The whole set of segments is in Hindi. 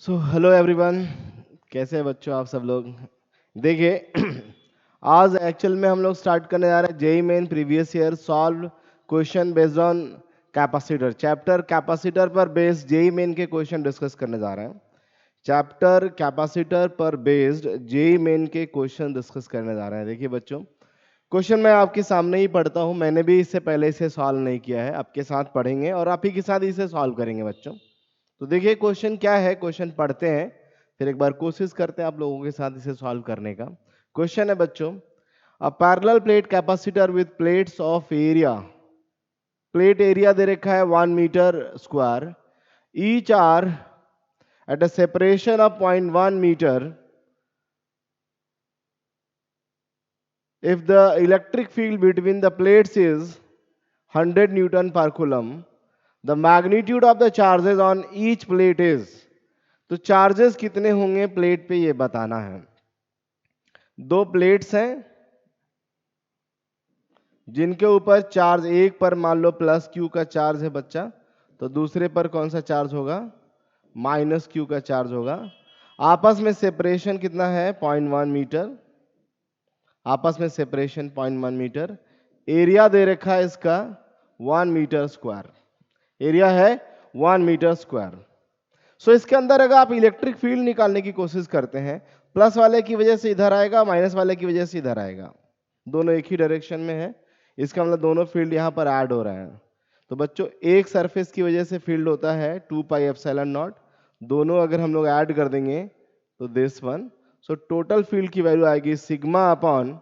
सो हेलो एवरीवन, कैसे हैं बच्चों आप सब लोग। देखिए आज एक्चुअल में हम लोग स्टार्ट करने जा रहे हैं JEE main previous year solve question based on capacitor. Chapter capacitor पर बेस्ड जेई मेन के क्वेश्चन डिस्कस करने जा रहे हैं। चैप्टर कैपेसिटर पर बेस्ड जेई मेन के क्वेश्चन डिस्कस करने जा रहे हैं। देखिए बच्चों, क्वेश्चन मैं आपके सामने ही पढ़ता हूँ। मैंने भी इससे पहले इसे सॉल्व नहीं किया है, आपके साथ पढ़ेंगे और आप ही के साथ इसे सॉल्व करेंगे बच्चों। तो देखिए क्वेश्चन क्या है, क्वेश्चन पढ़ते हैं फिर एक बार कोशिश करते हैं आप लोगों के साथ इसे सॉल्व करने का। क्वेश्चन है बच्चों, a parallel plate capacitor with plates of area, plate area दे रखा है 1 metre square, each are at a separation of 0.1 metre. If the electric field between the plates is 100 Newton per Coulomb, the magnitude of the charges on each plate is। तो चार्जेस कितने होंगे प्लेट पे ये बताना है। दो प्लेट्स हैं जिनके ऊपर चार्ज, एक पर मान लो प्लस क्यू का चार्ज है बच्चा, तो दूसरे पर कौन सा चार्ज होगा, माइनस क्यू का चार्ज होगा। आपस में सेपरेशन कितना है, 0.1 मीटर। आपस में सेपरेशन 0.1 मीटर। एरिया दे रखा है इसका 1 मीटर स्क्वायर। एरिया है 1 मीटर स्क्वायर। सो इसके अंदर अगर आप इलेक्ट्रिक फील्ड निकालने की कोशिश करते हैं, प्लस वाले की वजह से इधर आएगा, माइनस वाले की वजह से इधर आएगा, दोनों एक ही डायरेक्शन में है। इसका मतलब दोनों फील्ड यहाँ पर ऐड हो रहे हैं। तो बच्चों एक सरफेस की वजह से फील्ड होता है 2πε0, दोनों अगर हम लोग ऐड कर देंगे तो this one. So total field की वैल्यू आएगी सिग्मा अपॉन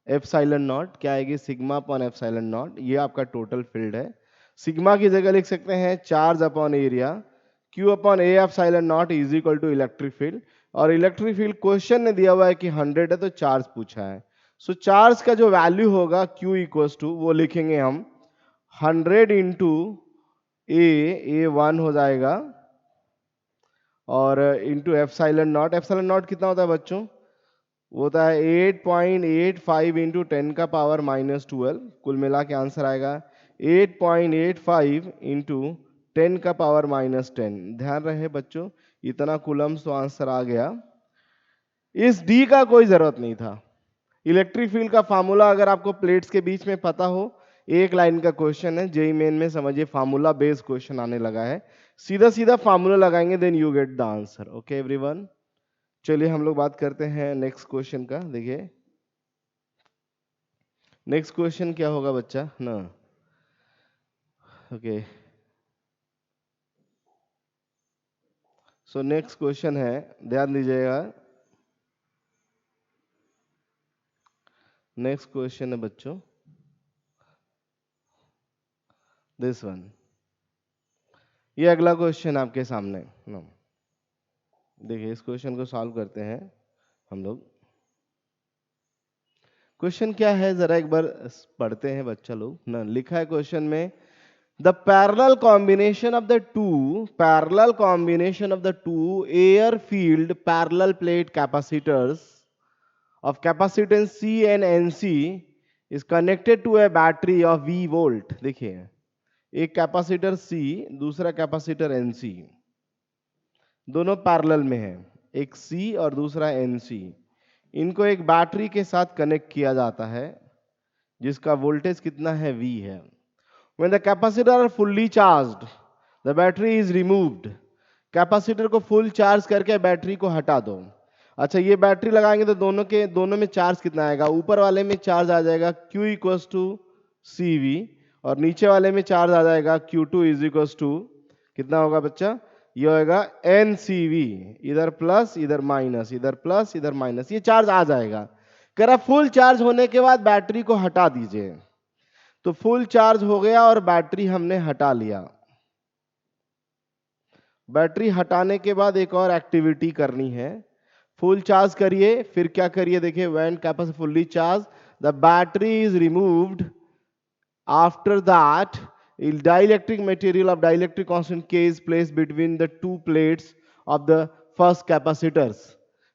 एप्सिलॉन नॉट। क्या आएगी, सिग्मा अपॉन एप्सिलॉन नॉट। ये आपका टोटल फील्ड है। सिग्मा की जगह लिख सकते हैं charge upon area, Q upon a epsilon naught is equal to electric field. और इलेक्ट्रिक फील्ड क्वेश्चन ने दिया हुआ है कि 100 है तो चार्ज पूछा है। सो चार्ज का जो वैल्यू होगा Q इक्वल्स टू, वो लिखेंगे हम 100 इंटू ए 1 हो जाएगा, और into epsilon not. Epsilon not कितना होता है बच्चों, वो होता है 8.85 इंटू 10 का पावर -12। कुल मिला के आंसर आएगा 8.85 इंटू 10 का पावर -10। ध्यान रहे बच्चों, इतना कूलम्स तो आंसर आ गया। इस डी का कोई जरूरत नहीं था। इलेक्ट्रिक फील्ड का फार्मूला अगर आपको प्लेट्स के बीच में पता हो, एक लाइन का क्वेश्चन है जेई मेन में, समझिए फार्मूला बेस्ड क्वेश्चन आने लगा है। सीधा सीधा फार्मूला लगाएंगे, then you get the answer. Okay everyone, चलिए हम लोग बात करते हैं नेक्स्ट क्वेश्चन का। देखिए नेक्स्ट क्वेश्चन क्या होगा बच्चा ना। ओके, सो नेक्स्ट क्वेश्चन है, ध्यान दीजिएगा। नेक्स्ट क्वेश्चन है बच्चों दिस वन। ये अगला क्वेश्चन आपके सामने ना। देखिए इस क्वेश्चन को सॉल्व करते हैं हम लोग। क्वेश्चन क्या है जरा एक बार पढ़ते हैं बच्चा लोग ना। लिखा है क्वेश्चन में, the parallel combination of the two air field parallel plate capacitors of capacitance C and NC is connected to a battery of V volt। देखिए एक कैपेसिटर C, दूसरा कैपेसिटर NC, दोनों पैरेलल में है, एक C और दूसरा NC। इनको एक बैटरी के साथ कनेक्ट किया जाता है जिसका वोल्टेज कितना है, V है। When the capacitor are fully charged, the battery is removed। Capacitor को फुल चार्ज करके बैटरी को हटा दो। अच्छा, ये बैटरी लगाएंगे तो दोनों में चार्ज कितना आएगा, ऊपर वाले में चार्ज आ जाएगा Q इक्वल्स टू CV, और नीचे वाले में चार्ज आ जाएगा Q2 इज इक्वल्स टू कितना होगा बच्चा, ये होगा NCV। इधर प्लस इधर माइनस, इधर प्लस इधर माइनस, ये चार्ज आ जाएगा। कह रहा फुल चार्ज होने के बाद बैटरी को हटा दीजिए। तो फुल चार्ज हो गया और बैटरी हमने हटा लिया। बैटरी हटाने के बाद एक और एक्टिविटी करनी है, फुल चार्ज करिए, फिर क्या करिए, देखिए when capacitor fully charge the battery is removed. After that dielectric material of dielectric constant K is placed between the two plates of the first capacitors,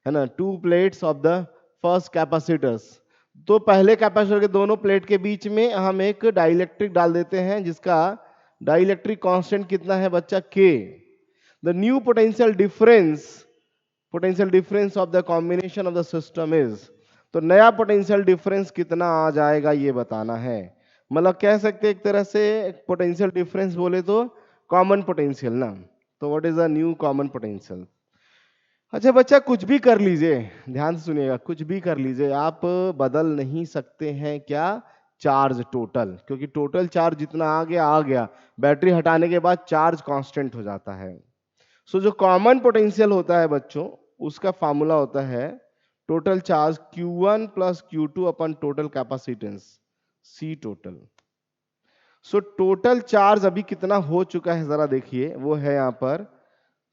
है ना, two plates of the first capacitors। तो पहले कैपेसिटर के दोनों प्लेट के बीच में हम एक डाइलेक्ट्रिक डाल देते हैं जिसका डाइलेक्ट्रिक कांस्टेंट कितना है बच्चा, K। The new potential difference of the combination of the system is, तो नया पोटेंशियल डिफरेंस कितना आ जाएगा ये बताना है। मतलब कह सकते हैं एक तरह से पोटेंशियल डिफरेंस बोले तो कॉमन पोटेंशियल ना, तो what is the new common potential. अच्छा बच्चा कुछ भी कर लीजिए, ध्यान से सुनिएगा, कुछ भी कर लीजिए, आप बदल नहीं सकते हैं क्या, चार्ज टोटल, क्योंकि टोटल चार्ज जितना आ गया, बैटरी हटाने के बाद चार्ज कांस्टेंट हो जाता है। सो जो कॉमन पोटेंशियल होता है बच्चों, उसका फॉर्मूला होता है total charge Q1 plus Q2 अपन total capacitance C total. So total charge अभी कितना हो चुका है जरा देखिए, वो है यहां पर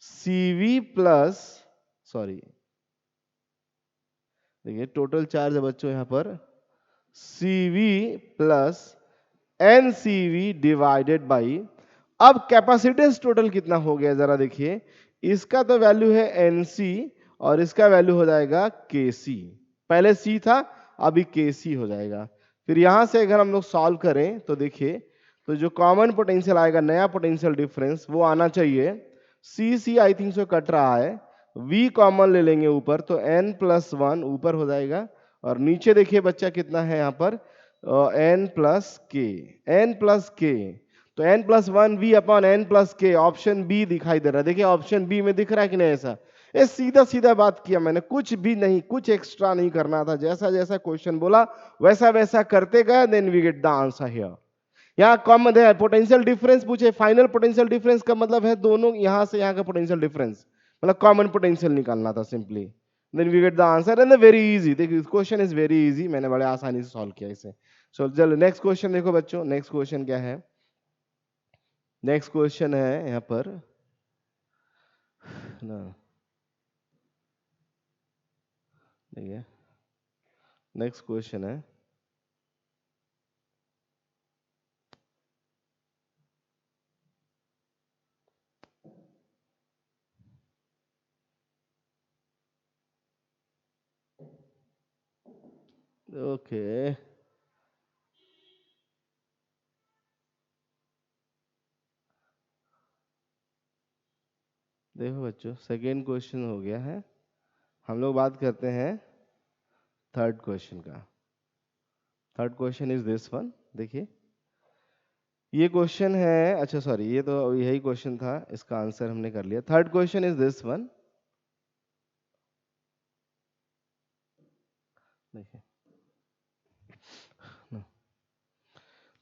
CV प्लस, सॉरी देखिए टोटल चार्ज है बच्चों यहां पर CV plus NCV divided by, अब कैपेसिटेंस टोटल कितना हो गया जरा देखिए, इसका तो वैल्यू है NC और इसका वैल्यू हो जाएगा KC, पहले C था अभी KC हो जाएगा। फिर यहां से अगर हम लोग सॉल्व करें तो देखिए, तो जो कॉमन पोटेंशियल आएगा, नया पोटेंशियल डिफरेंस वो आना चाहिए, CC I think so cut रहा है, V कॉमन ले लेंगे ऊपर तो N+1 ऊपर हो जाएगा, और नीचे देखिए बच्चा कितना है यहाँ पर N+K, तो N+1V/N+K, ऑप्शन बी दिखाई दे रहा है। देखिए ऑप्शन बी में दिख रहा है कि नहीं, ऐसा ये सीधा सीधा बात किया मैंने, कुछ भी नहीं, कुछ एक्स्ट्रा नहीं करना था, जैसा जैसा क्वेश्चन बोला वैसा वैसा करते गए, then we get the answer here. यहाँ कॉमन है पोटेंशियल डिफरेंस पूछे, फाइनल पोटेंशियल डिफरेंस का मतलब है दोनों यहाँ से यहाँ का पोटेंशियल डिफरेंस, मतलब कॉमन पोटेंशियल निकालना था simply, then we get the answer and very easy. देखिए क्वेश्चन इज वेरी इजी, मैंने बड़े आसानी से सॉल्व किया इसे। सो चलो नेक्स्ट क्वेश्चन देखो बच्चों, नेक्स्ट क्वेश्चन क्या है, नेक्स्ट क्वेश्चन है यहाँ पर ना, देखिए नेक्स्ट क्वेश्चन है, ओके देखो बच्चों सेकेंड क्वेश्चन हो गया है, हम लोग बात करते हैं थर्ड क्वेश्चन का। Third question is this one, देखिए ये क्वेश्चन है, अच्छा सॉरी ये तो यही क्वेश्चन था, इसका आंसर हमने कर लिया। Third question is this one, देखिए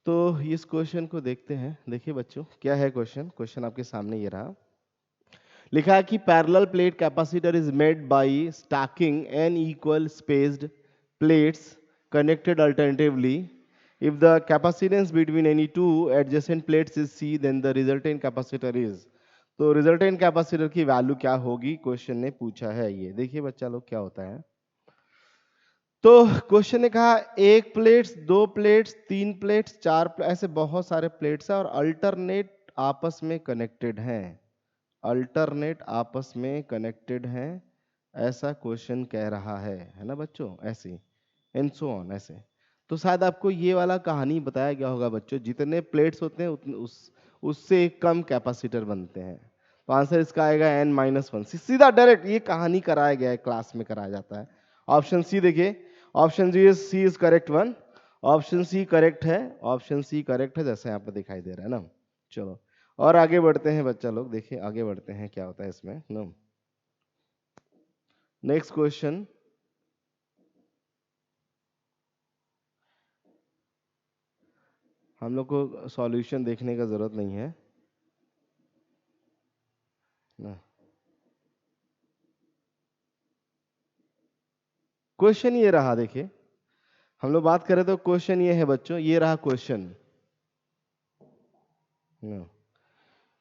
तो इस क्वेश्चन को देखते हैं। देखिए बच्चों क्या है क्वेश्चन, क्वेश्चन आपके सामने ये रहा, लिखा है कि parallel plate capacitor is made by stacking n equal spaced plates connected alternatively. If the capacitance between any two adjacent plates is C, then the resultant capacitor is, तो रिजल्टेंट कैपेसिटर की वैल्यू क्या होगी, क्वेश्चन ने पूछा है ये। देखिए बच्चा लोग क्या होता है, तो क्वेश्चन ने कहा एक प्लेट्स, दो प्लेट्स, तीन प्लेट्स, चार ऐसे बहुत सारे प्लेट्स हैं और अल्टरनेट आपस में कनेक्टेड हैं, अल्टरनेट आपस में कनेक्टेड हैं, ऐसा क्वेश्चन कह रहा है ना बच्चों, ऐसे एंड सो ऑन ऐसे। तो शायद आपको ये वाला कहानी बताया गया होगा बच्चों, जितने प्लेट्स होते हैं उतने उससे कम कैपेसिटर बनते हैं, तो आंसर इसका आएगा n-1। सीधा डायरेक्ट ये कहानी कराया गया है, क्लास में कराया जाता है। ऑप्शन सी देखिए, option C is correct one, option C correct है, ऑप्शन सी करेक्ट है जैसे यहाँ पे दिखाई दे रहा है ना। चलो और आगे बढ़ते हैं बच्चा लोग, देखिए आगे बढ़ते हैं क्या होता है इसमें ना। नेक्स्ट क्वेश्चन, हम लोग को सॉल्यूशन देखने का जरूरत नहीं है ना। क्वेश्चन ये रहा, देखिए हम लोग बात करें तो क्वेश्चन ये है बच्चों, ये रहा क्वेश्चन,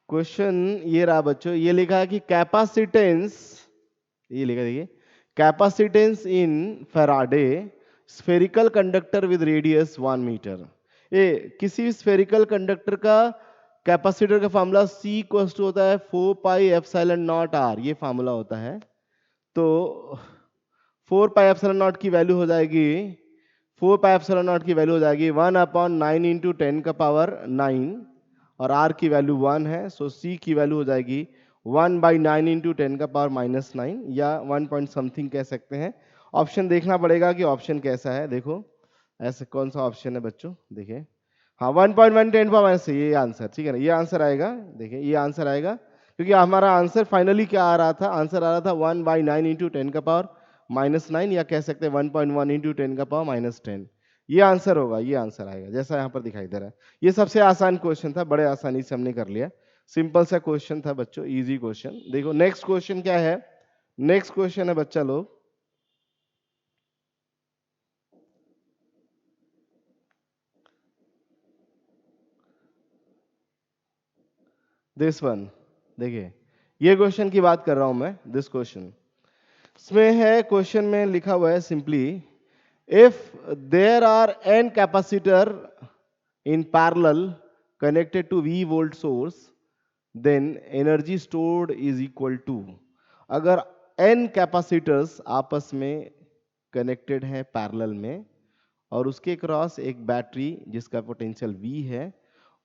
क्वेश्चन ये रहा बच्चों, ये लिखा है कि कैपेसिटेंस, ये लिखा देखिए capacitance in Faraday spherical conductor with radius 1 metre. ये किसी स्फेरिकल कंडक्टर का कैपेसिटर का फार्मूला C इक्वल्स टू होता है 4 पाई एप्सिलॉन नॉट R, ये फार्मूला होता है। तो 4 पाई एप्सिलॉन नॉट की वैल्यू हो जाएगी, 4 पाई एप्सिलॉन नॉट की वैल्यू हो जाएगी 1/9 इंटू 10 का पावर 9 और R की वैल्यू 1 है, सो C की वैल्यू हो जाएगी 1/9 इंटू 10⁻⁹ या 1 पॉइंट समथिंग कह सकते हैं। ऑप्शन देखना पड़ेगा कि ऑप्शन कैसा है। देखो ऐसे कौन सा ऑप्शन है बच्चों, देखिए हाँ 1.1 10⁻⁻⁶ ये आंसर, ठीक है ना, ये आंसर आएगा। देखिए ये आंसर आएगा क्योंकि हमारा आंसर फाइनली क्या आ रहा था, आंसर आ रहा था 1/9 इंटू 10⁻⁹ या कह सकते हैं 1.1 इंटू 10⁻⁻10। ये आंसर होगा, ये आंसर आएगा जैसा यहाँ पर दिखाई दे रहा है। ये सबसे आसान क्वेश्चन था, बड़े आसानी से हमने कर लिया। सिंपल सा क्वेश्चन था बच्चों, इजी क्वेश्चन। देखो नेक्स्ट क्वेश्चन क्या है, नेक्स्ट क्वेश्चन है बच्चा लोग, दिस वन। देखिए ये क्वेश्चन की बात कर रहा हूं मैं, दिस क्वेश्चन। इसमें है, क्वेश्चन में लिखा हुआ है simply, if there are n capacitor in parallel connected to V volt source then energy stored is equal to. अगर n कैपेसिटर्स आपस में कनेक्टेड है पैरेलल में और उसके क्रॉस एक बैटरी जिसका पोटेंशियल V है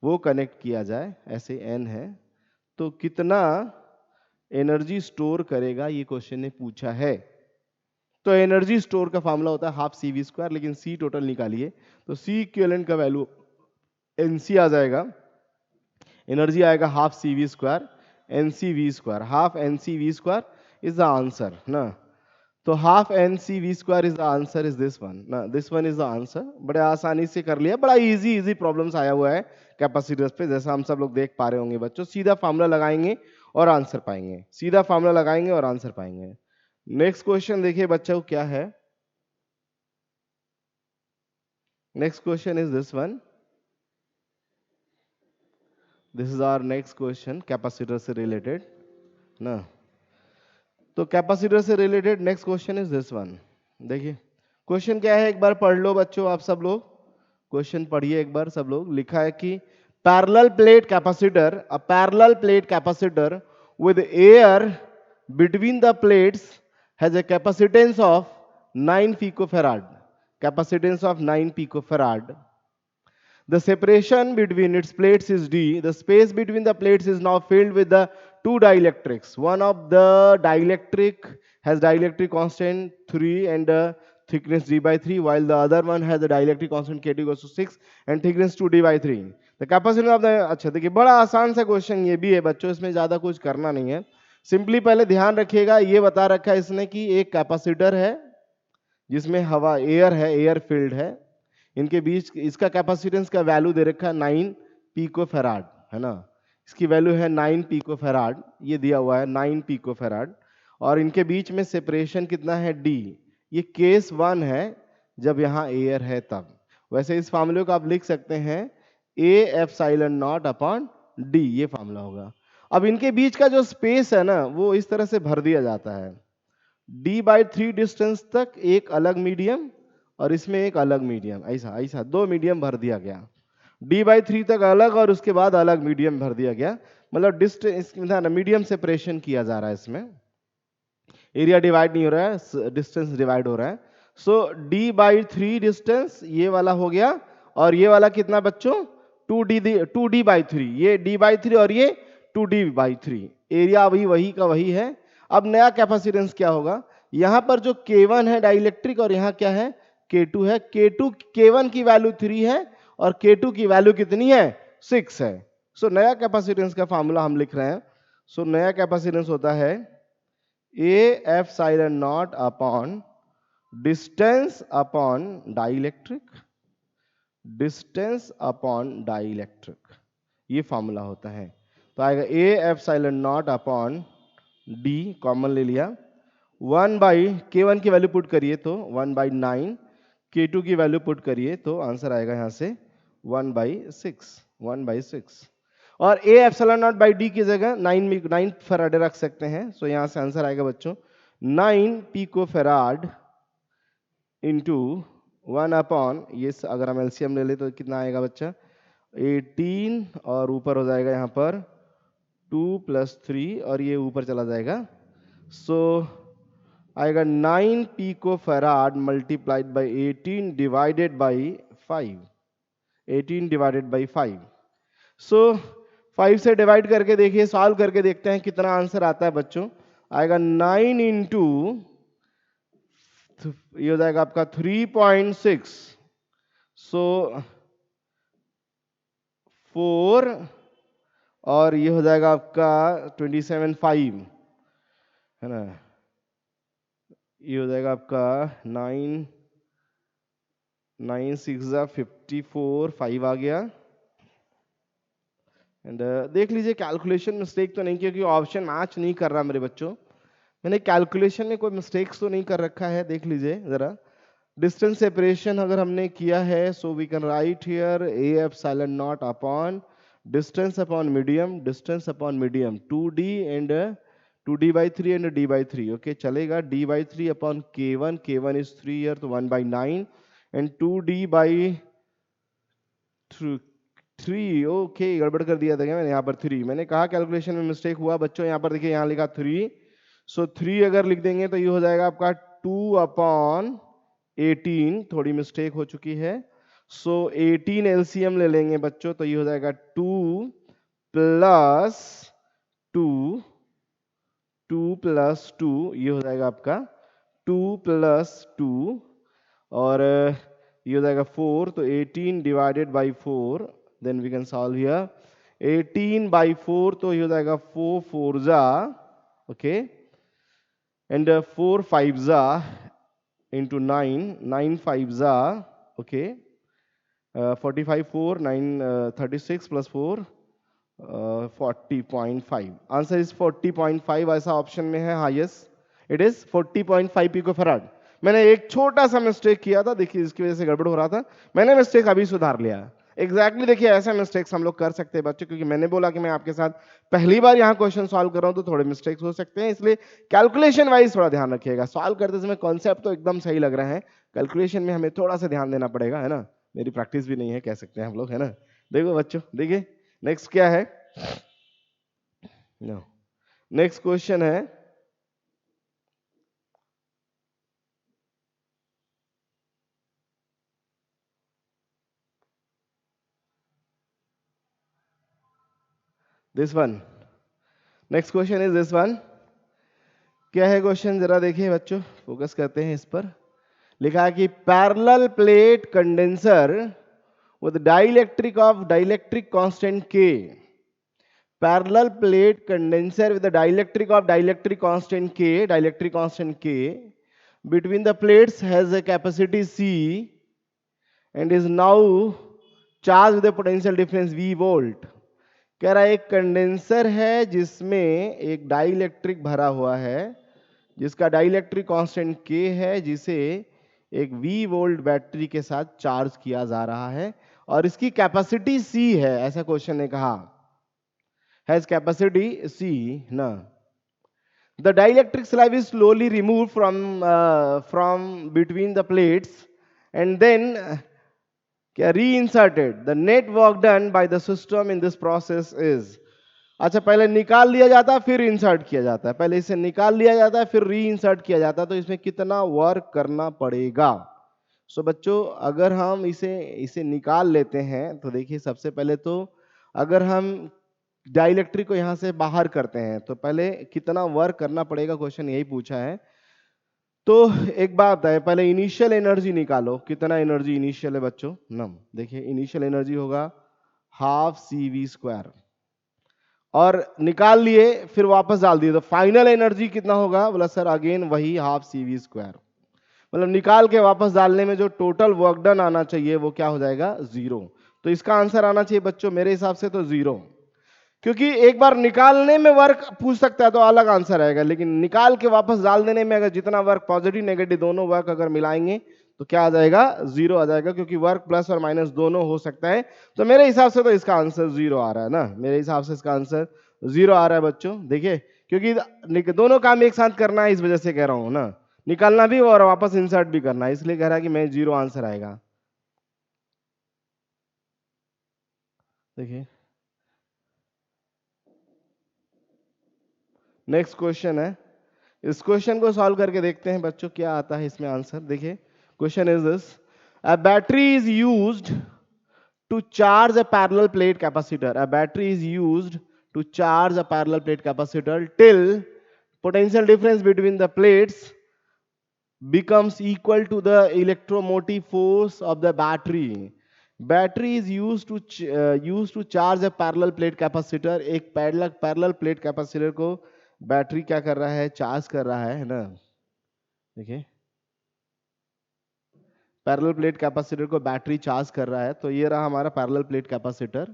वो कनेक्ट किया जाए, ऐसे n है, तो कितना एनर्जी स्टोर करेगा, ये क्वेश्चन ने पूछा है। तो एनर्जी स्टोर का फॉर्मूला होता है हाफ CV², लेकिन C टोटल निकालिए तो C इक्विवेलेंट का वैल्यू NC आ जाएगा, एनर्जी आएगा half CV², NCV², half NCV² is the answer ना। तो half NCV² is the answer, is this one ना, this one is the answer. बड़े आसानी से कर लिया, बड़ा इजी इजी प्रॉब्लम्स आया हुआ है कैपेसिटर्स पे, जैसा हम सब लोग देख पा रहे होंगे बच्चों। सीधा फार्मूला लगाएंगे और आंसर पाएंगे, सीधा फार्मूला लगाएंगे और आंसर पाएंगे। नेक्स्ट क्वेश्चन देखिए बच्चों क्या है, next question is this one, this is our next question capacitor से रिलेटेड ना। तो कैपेसिटर से related next question is this one. देखिए क्वेश्चन क्या है, एक बार पढ़ लो बच्चों, आप सब लोग क्वेश्चन पढ़िए एक बार सब लोग। लिखा है कि parallel plate capacitor, a parallel plate capacitor with air between the plates has a capacitance of 9 picofarad, capacitance of 9 picofarad. The separation between its plates is d. The space between the plates is now filled with the two dielectrics. One of the dielectric has dielectric constant 3 and thickness d/3, while the other one has a dielectric constant K2 equals to 6 and thickness 2d/3. The capacity of the, अच्छा देखिए बड़ा आसान सा क्वेश्चन ये भी है बच्चों, इसमें ज्यादा कुछ करना नहीं है। सिंपली पहले ध्यान रखिएगा, ये बता रखा है इसने कि एक कैपेसिटर है जिसमें हवा एयर है, एयर फील्ड है, इनके बीच इसका कैपेसिटेंस का वैल्यू दे रखा है 9 पिकोफैराड है ना, इसकी वैल्यू है 9 पिकोफैराड, ये दिया हुआ है 9 पिकोफैराड, और इनके बीच में सेपरेशन कितना है d। ये केस 1 है जब यहाँ एयर है तब। वैसे इस फार्मूले को आप लिख सकते हैं A epsilon naught upon d, ये फार्मूला होगा। अब इनके बीच का जो स्पेस है ना वो इस तरह से भर दिया जाता है, d/3 डिस्टेंस तक एक अलग मीडियम और इसमें एक अलग मीडियम, ऐसा ऐसा दो मीडियम भर दिया गया, d/3 तक अलग और उसके बाद अलग मीडियम भर दिया गया, मतलब डिस्टेंस मीडियम सेपरेशन किया जा रहा है इसमें, एरिया डिवाइड नहीं हो रहा है, डिस्टेंस डिवाइड हो रहा है। सो d/3 डिस्टेंस ये वाला हो गया, और ये वाला कितना बच्चों 2d/3, ये d/3 और ये 2d/3, एरिया अभी वही का वही है। अब नया कैपेसिटेंस क्या होगा, यहां पर जो K1 है डाइलेक्ट्रिक और यहां क्या है K2 है, K1 की वैल्यू 3 है और K2 की वैल्यू कितनी है 6 है। सो नया कैपेसिटेंस का फार्मूला हम लिख रहे हैं। सो नया कैपेसिटेंस होता है A epsilon naught upon distance upon dielectric, distance upon dielectric, ये फार्मूला होता है। तो आएगा A epsilon naught upon d, common ले लिया, 1/K1 की वैल्यू पुट करिए तो 1/9, K2 की वैल्यू पुट करिए तो आंसर आएगा यहां से 1/6, और A epsilon not by D की जगह 9 फैराड रख सकते हैं। सो यहां से आंसर आएगा बच्चों 9 पिकोफैराड इंटू 1 अपॉन, ये अगर हम एलसीएम ले ले तो कितना आएगा बच्चा 18, और ऊपर हो जाएगा यहाँ पर 2 + 3 और ये ऊपर चला जाएगा। सो आएगा 9 picofarad multiplied by 18 divided by 5, 18 divided by 5। सो 5 से डिवाइड करके देखिए, सॉल्व करके देखते हैं कितना आंसर आता है बच्चों। आएगा 9 इंटू, ये हो जाएगा आपका 3.6, सो 4, और ये हो जाएगा आपका 27.5, है ना। ये हो जाएगा आपका 9 6 54, 5 आ गया। एंड देख लीजिए कैलकुलेशन मिस्टेक तो नहीं, क्योंकि ऑप्शन मैच नहीं कर रहा मेरे बच्चों। मैंने कैलकुलेशन में कोई मिस्टेक्स तो नहीं कर रखा है, देख लीजिए जरा। डिस्टेंस सेपरेशन अगर हमने किया है, so we can write here a epsilon naught upon distance upon medium, distance upon medium 2d and 2d/3 and d/3, okay चलेगा। d/3 upon k1, k1 is 3 year, तो 1/9 एंड 2d/3, ओके गड़बड़ कर दिया था क्या मैंने यहाँ पर 3, मैंने कहा कैलकुलेशन में मिस्टेक हुआ बच्चों। यहाँ पर देखिए, यहाँ लिखा 3, सो 3 अगर लिख देंगे तो ये हो जाएगा आपका 2/18, थोड़ी मिस्टेक हो चुकी है। सो 18 एलसीएम ले लेंगे बच्चों, तो ये हो जाएगा 2 प्लस 2, 2 प्लस 2, ये हो जाएगा आपका 2 प्लस 2, और ये हो जाएगा 4, तो 18 divided by 4, then we can solve here 18/4, तो ये हो जाएगा 4 4 जा, ओके, एंड 4 5 जा into 9, 9 5 जा, okay, 45 4 9 36 plus 4 40.5, आंसर इज 40.5, ऐसा ऑप्शन में है। हाँ यस, इट इज 40.5 पिकोफैराड। मैंने एक छोटा सा मिस्टेक किया था, देखिए इसकी वजह से गड़बड़ हो रहा था, मैंने मिस्टेक अभी सुधार लिया। एग्जैक्टली देखिए ऐसे मिस्टेक्स हम लोग कर सकते हैं बच्चों, क्योंकि मैंने बोला कि मैं आपके साथ पहली बार यहाँ क्वेश्चन सॉल्व कर रहा हूँ, तो थोड़े मिस्टेक्स हो सकते हैं, इसलिए कैलकुलेशन वाइज थोड़ा ध्यान रखिएगा। सॉल्व करते समय कॉन्सेप्ट तो एकदम सही लग रहा है, कैलकुलेशन में हमें थोड़ा सा ध्यान देना पड़ेगा, है ना। मेरी प्रैक्टिस भी नहीं है, कह सकते हैं हम लोग, है ना। देखो बच्चों, देखिए नेक्स्ट क्या है, नेक्स्ट क्वेश्चन है, this one. Next question is this one. क्या है क्वेश्चन, जरा देखिए बच्चों, फोकस करते हैं इस पर। लिखा है कि parallel plate condenser with dielectric of dielectric constant K, parallel plate condenser with dielectric of dielectric constant K, dielectric constant K between the plates has a capacity C and is now charged with a potential difference V volt। कह रहा है एक कंडेंसर है जिसमें एक डाइलेक्ट्रिक भरा हुआ है, जिसका डाइलेक्ट्रिक कांस्टेंट K है, जिसे एक V वोल्ट बैटरी के साथ चार्ज किया जा रहा है, और इसकी कैपेसिटी C है, ऐसा क्वेश्चन ने कहा, हैज कैपेसिटी C ना। The dielectric slab is slowly removed from between the plates and then क्या reinserted। The net work done by the system in this process is, अच्छा पहले निकाल लिया जाता है फिर इंसर्ट किया जाता है, पहले इसे निकाल लिया जाता है फिर री इंसर्ट किया जाता है, तो इसमें कितना वर्क करना पड़ेगा। सो बच्चों अगर हम इसे निकाल लेते हैं, तो देखिए सबसे पहले तो अगर हम डाइलेक्ट्रिक को यहां से बाहर करते हैं, तो पहले कितना वर्क करना पड़ेगा, क्वेश्चन यही पूछा है। तो एक बात है, पहले इनिशियल एनर्जी निकालो, कितना एनर्जी इनिशियल है बच्चों, नम देखिए इनिशियल एनर्जी होगा हाफ CV², और निकाल लिए फिर वापस डाल दिए, तो फाइनल एनर्जी कितना होगा, बोला सर अगेन वही हाफ CV², मतलब निकाल के वापस डालने में जो टोटल वर्क डन आना चाहिए वो क्या हो जाएगा, 0। तो इसका आंसर आना चाहिए बच्चों मेरे हिसाब से तो 0, क्योंकि एक बार निकालने में वर्क पूछ सकता है तो अलग आंसर आएगा, लेकिन निकाल के वापस डाल देने में अगर जितना वर्क पॉजिटिव नेगेटिव दोनों वर्क अगर मिलाएंगे तो क्या आ जाएगा, 0 आ जाएगा, क्योंकि वर्क प्लस और माइनस दोनों हो सकता है। तो मेरे हिसाब से तो इसका आंसर 0 आ रहा है ना, मेरे हिसाब से इसका आंसर 0 आ रहा है बच्चों। देखिए क्योंकि दोनों काम एक साथ करना है, इस वजह से कह रहा हूं ना, निकालना भी और वापस इंसर्ट भी करना है, इसलिए कह रहा है कि मैं 0 आंसर आएगा। देखिए नेक्स्ट क्वेश्चन है, इस क्वेश्चन को सॉल्व करके देखते हैं बच्चों क्या आता है इसमें आंसर। देखिए question is this, a battery is used to charge a parallel plate capacitor. A battery is used to charge a parallel plate capacitor till potential difference between the plates becomes equal to the electromotive force of the battery. Battery is used to charge a parallel plate capacitor. एक parallel plate capacitor को बैटरी क्या कर रहा है, चार्ज कर रहा है ना. देखिए पैरेलल प्लेट कैपेसिटर को बैटरी चार्ज कर रहा है. तो ये रहा हमारा पैरेलल प्लेट कैपेसिटर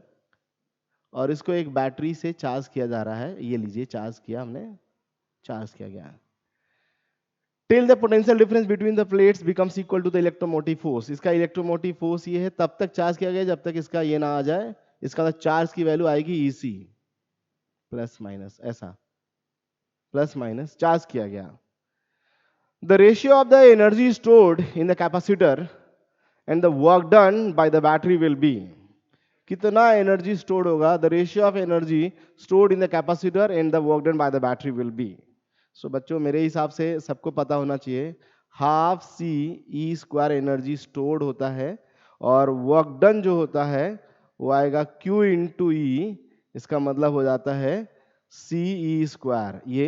और इसको एक बैटरी से चार्ज किया जा रहा है. ये लीजिए चार्ज किया हमने, चार्ज किया गया. Till the potential difference between the plates becomes equal to the electromotive force. इसका इलेक्ट्रोमोटिव फोर्स ये है, तब तक चार्ज किया गया जब तक इसका ये ना आ जाए. इसका चार्ज की वैल्यू आएगी EC प्लस माइनस, ऐसा प्लस माइनस चार्ज किया गया. The ratio of the energy stored in the capacitor and the work done by the battery will be. कितना एनर्जी स्टोर्ड होगा? The ratio of energy stored in the capacitor and the work done by the battery will be. So बच्चों मेरे हिसाब से सबको पता होना चाहिए half C E square energy stored होता है और वर्क डन जो होता है वो आएगा Q इंटू ई. इसका मतलब हो जाता है सी ई स्क्वायर. ये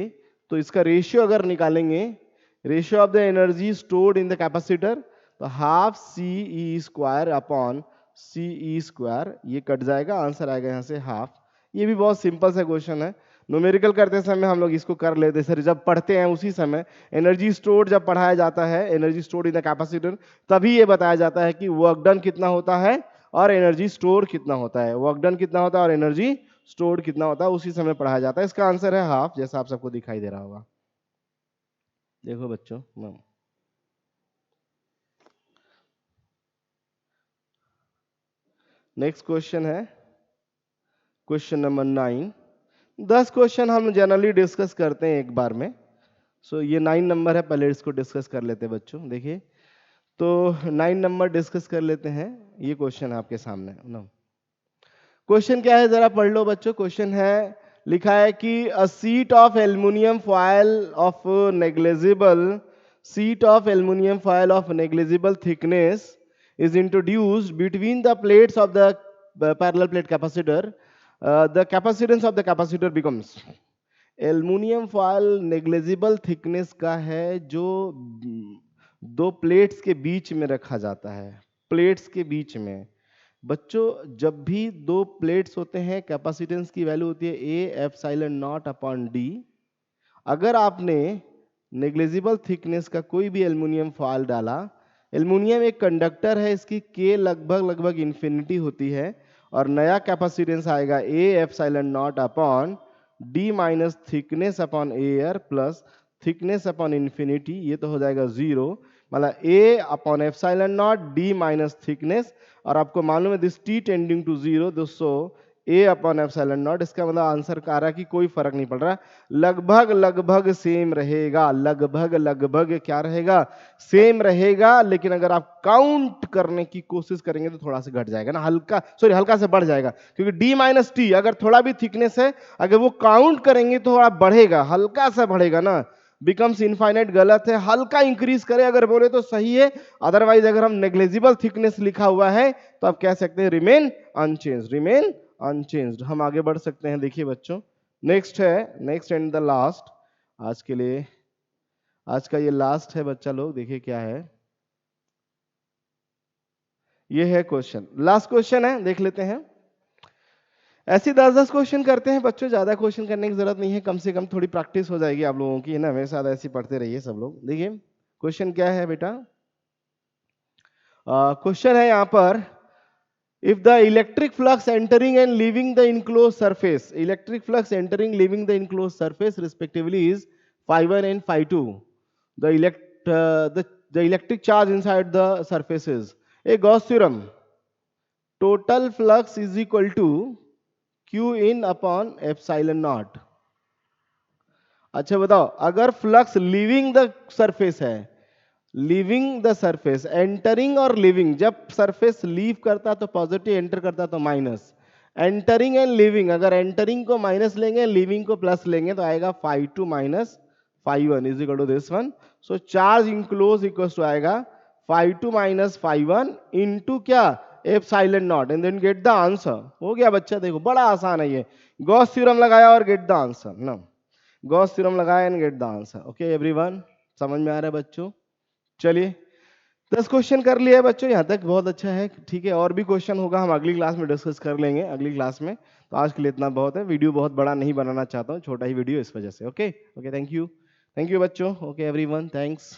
तो इसका रेशियो अगर निकालेंगे, ratio of the energy stored in the capacitor, तो half C E square upon सी ई स्क्वायर, ये कट जाएगा, आंसर आएगा यहाँ से हाफ. ये भी बहुत सिंपल सा क्वेश्चन है. न्यूमेरिकल करते समय हम लोग इसको कर लेते सर, जब पढ़ते हैं उसी समय एनर्जी स्टोर्ड जब पढ़ाया जाता है, energy stored in the capacitor, तभी ये बताया जाता है कि वर्क डन कितना होता है और एनर्जी स्टोर कितना होता है. वर्क डन कितना होता है और एनर्जी स्टोर्ड कितना होता है, उसी समय पढ़ाया जाता है. इसका आंसर है हाफ, जैसा आप सबको दिखाई दे रहा होगा. देखो बच्चों, नेक्स्ट क्वेश्चन है क्वेश्चन नंबर 9. 10 क्वेश्चन हम जनरली डिस्कस करते हैं एक बार में. सो ये 9 नंबर है, पहले इसको डिस्कस कर लेते हैं बच्चों. देखिए तो 9 नंबर डिस्कस कर लेते हैं. ये क्वेश्चन आपके सामने ना. क्वेश्चन क्या है जरा पढ़ लो बच्चों. क्वेश्चन है, लिखा है कि a sheet of aluminium foil of negligible thickness is introduced between the plates of the parallel plate capacitor. The capacitance of the capacitor becomes. Aluminium foil negligible thickness का है जो दो प्लेट्स के बीच में रखा जाता है. प्लेट्स के बीच में बच्चों जब भी दो प्लेट्स होते हैं कैपेसिटेंस की वैल्यू होती है A epsilon naught upon D. अगर आपने नेग्लिजिबल थिकनेस का कोई भी एल्युमिनियम फॉयल डाला, एल्युमिनियम एक कंडक्टर है, इसकी K लगभग इंफिनिटी होती है और नया कैपेसिटेंस आएगा A epsilon naught upon D minus thickness upon air plus thickness upon infinity. ये तो हो जाएगा 0, मतलब A upon epsilon not D minus thickness. और आपको मालूम है दिस T टेंडिंग टू 0, दोस्तों A अपॉन एप्सिलॉन नॉट. इसका मतलब आंसर का आ रहा है कि कोई फर्क नहीं पड़ रहा, लगभग सेम रहेगा. लगभग क्या रहेगा? सेम रहेगा. लेकिन अगर आप काउंट करने की कोशिश करेंगे तो थोड़ा सा घट जाएगा ना, हल्का से बढ़ जाएगा, क्योंकि D माइनस T अगर थोड़ा भी थिकनेस है, अगर वो काउंट करेंगे तो थोड़ा बढ़ेगा, हल्का सा बढ़ेगा ना. बिकम्स इनफाइनाइट गलत है, हल्का इंक्रीज करे अगर बोले तो सही है. अदरवाइज अगर हम नेग्लिजिबल थिकनेस लिखा हुआ है तो आप कह सकते हैं रिमेन अनचेंज्ड. हम आगे बढ़ सकते हैं. देखिए बच्चों नेक्स्ट एंड द लास्ट, आज के लिए आज का ये लास्ट है बच्चा लोग. देखिए क्या है, ये है क्वेश्चन, लास्ट क्वेश्चन है, देख लेते हैं. ऐसे 10-10 क्वेश्चन करते हैं बच्चों, ज्यादा क्वेश्चन करने की जरूरत नहीं है, कम से कम थोड़ी प्रैक्टिस हो जाएगी आप लोगों की, है ना. मेरे साथ ऐसे पढ़ते रहिए सब लोग. देखिए क्वेश्चन क्या है बेटा. क्वेश्चन है यहाँ पर, if the electric flux entering and leaving the enclosed surface respectively is phi1 and phi2, the electric charge inside the surface is a Gauss theorem. Total flux is equal to Q in upon epsilon naught. अच्छा बताओ, अगर फ्लक्स लीविंग द सरफेस है, लीविंग द सरफेस, एंटरिंग और लीविंग, जब सरफेस लीव करता तो पॉजिटिव, एंटर करता तो माइनस. एंटरिंग एंड लीविंग, अगर एंटरिंग को माइनस लेंगे, लीविंग को प्लस लेंगे तो आएगा phi2 minus phi1 is equal to this one. So charge enclose equal to आएगा phi2 माइनस phi1 इनटू क्या, epsilon naught and then get the answer. हो गया बच्चा, देखो बड़ा आसान है ये। गॉस थ्योरम लगाया और गेट द आंसर ना, गॉस थ्योरम लगाया and gate the answer. Okay everyone, समझ में आ रहा है बच्चों? चलिए 10 क्वेश्चन कर लिया है बच्चों, यहाँ तक बहुत अच्छा है। ठीक है, और भी क्वेश्चन होगा, हम अगली क्लास में डिस्कस कर लेंगे अगली क्लास में। तो आज के लिए इतना बहुत है, वीडियो बहुत बड़ा नहीं बनाना चाहता हूँ, छोटा ही वीडियो इस वजह से। ओके ओके, थैंक यू बच्चों। Okay everyone, thanks.